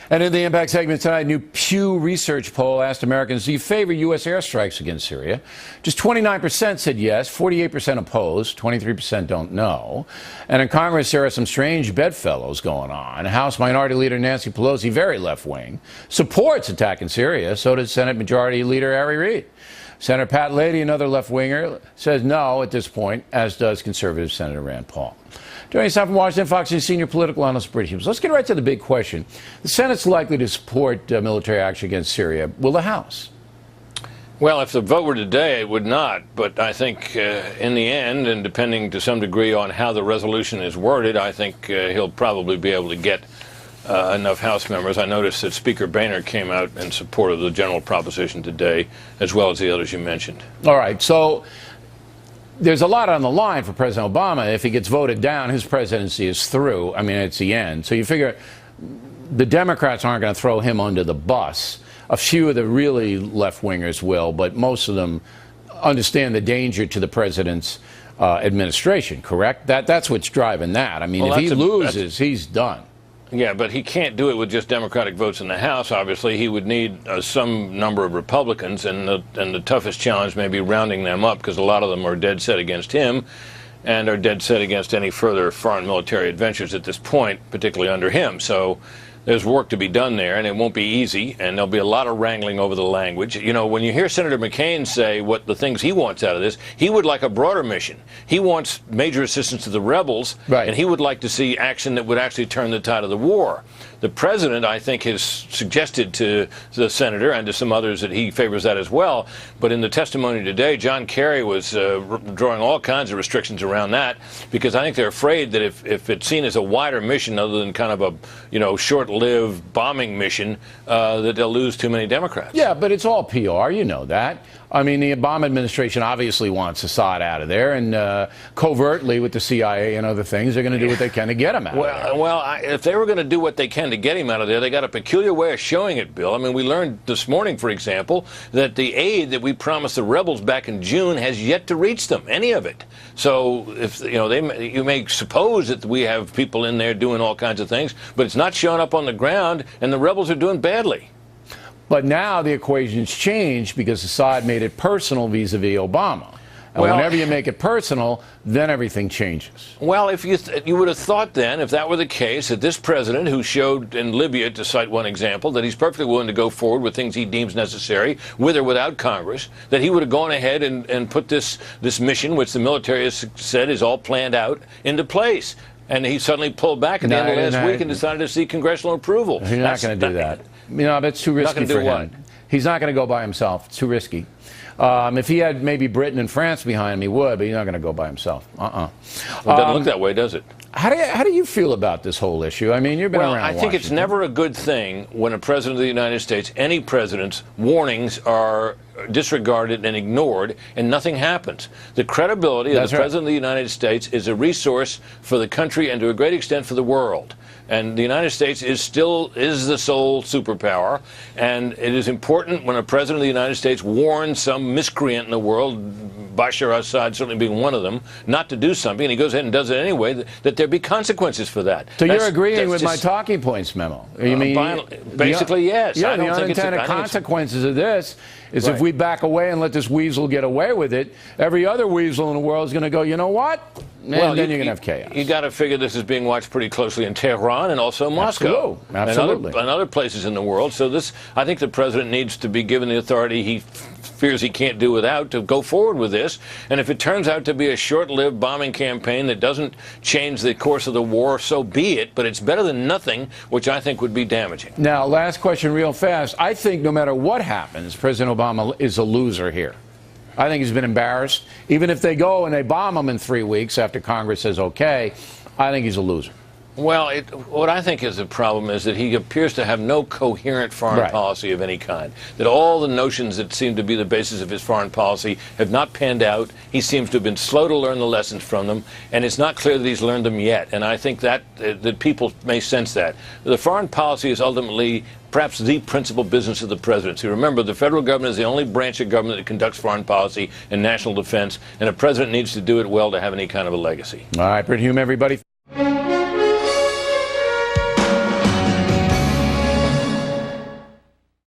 And in the Impact segment tonight, a new Pew Research poll asked Americans, do you favor U.S. airstrikes against Syria? Just 29% said yes, 48% opposed, 23% don't know. And in Congress, there are some strange bedfellows going on. House Minority Leader Nancy Pelosi, very left-wing, supports attacking Syria. So does Senate Majority Leader Harry Reid. Senator Pat Leahy, another left-winger, says no at this point, as does conservative Senator Rand Paul. Joining us now from Washington, Fox News senior political analyst Brit Hume. Let's get right to the big question. The Senate's likely to support military action against Syria. Will the House? Well, if the vote were today, it would not. But I think in the end, and depending to some degree on how the resolution is worded, I think he'll probably be able to get enough House members. I noticed that Speaker Boehner came out in support of the general proposition today, as well as the others you mentioned. All right. So there's a lot on the line for President Obama. If he gets voted down, his presidency is through. I mean, it's the end. So you figure the Democrats aren't going to throw him under the bus. A few of the really left-wingers will, but most of them understand the danger to the president's administration, correct? That's what's driving that. I mean, well, if he loses, he's done. Yeah, but he can't do it with just Democratic votes in the House, obviously. He would need some number of Republicans, and the toughest challenge may be rounding them up, because a lot of them are dead set against him and are dead set against any further foreign military adventures at this point, particularly under him. So there's work to be done there, and it won't be easy, and there'll be a lot of wrangling over the language. You know, when you hear Senator McCain say what the things he wants out of this, he would like a broader mission. He wants major assistance to the rebels, right, and he would like to see action that would actually turn the tide of the war. The president, I think, has suggested to the senator and to some others that he favors that as well. But in the testimony today, John Kerry was drawing all kinds of restrictions around that, because I think they're afraid that if it's seen as a wider mission other than kind of a short-lived bombing mission, that they'll lose too many Democrats. Yeah, but it's all PR. You know that. I mean, the Obama administration obviously wants Assad out of there, and covertly with the CIA and other things, they're going to do what they can to get him out of there. Well, if they were going to do what they can to get him out of there, they got a peculiar way of showing it, Bill. I mean, we learned this morning, for example, that the aid that we promised the rebels back in June has yet to reach them, any of it. So, if you may suppose that we have people in there doing all kinds of things, but it's not showing up on the ground, and the rebels are doing badly. But now the equation's changed because Assad made it personal vis-a-vis Obama. And whenever you make it personal, then everything changes. Well, if you would have thought then, if that were the case, that this president, who showed in Libya, to cite one example, that he's perfectly willing to go forward with things he deems necessary, with or without Congress, that he would have gone ahead and put this mission, which the military has said is all planned out, into place. And he suddenly pulled back at the end of last week and decided to seek congressional approval. He's not going to do that. You know, that's too risky for him. He's not going to go by himself. It's too risky. If he had maybe Britain and France behind him, he would, but he's not going to go by himself. Well, it doesn't look that way, does it? How do you feel about this whole issue? I mean, you've been around Washington. I think it's never a good thing when a president of the United States, any president's warnings are disregarded and ignored, and nothing happens. The credibility of the President of the United States is a resource for the country and to a great extent for the world. And the United States is the sole superpower, and it is important when a president of the United States warns some miscreant in the world, Bashar al-Assad certainly being one of them, not to do something, and he goes ahead and does it anyway, that there be consequences for that. So you're agreeing with my talking points memo? You mean basically, yes. Yeah, the unintended consequences of this is if we back away and let this weasel get away with it, every other weasel in the world is going to go, you know what? And then you're going to have chaos. You got to figure this is being watched pretty closely in Tehran and also Moscow. Absolutely. And other places in the world. So I think the president needs to be given the authority he fears he can't do without to go forward with this. And if it turns out to be a short-lived bombing campaign that doesn't change the course of the war, so be it. But it's better than nothing, which I think would be damaging. Now, last question real fast. I think no matter what happens, President Obama is a loser here. I think he's been embarrassed. Even if they go and they bomb him in 3 weeks after Congress says okay, I think he's a loser. Well, what I think is the problem is that he appears to have no coherent foreign Right. policy of any kind. That all the notions that seem to be the basis of his foreign policy have not panned out. He seems to have been slow to learn the lessons from them, and it's not clear that he's learned them yet. And I think that people may sense that. The foreign policy is ultimately perhaps the principal business of the presidency. Remember, the federal government is the only branch of government that conducts foreign policy and national defense, and a president needs to do it well to have any kind of a legacy. All right, Brit Hume, everybody.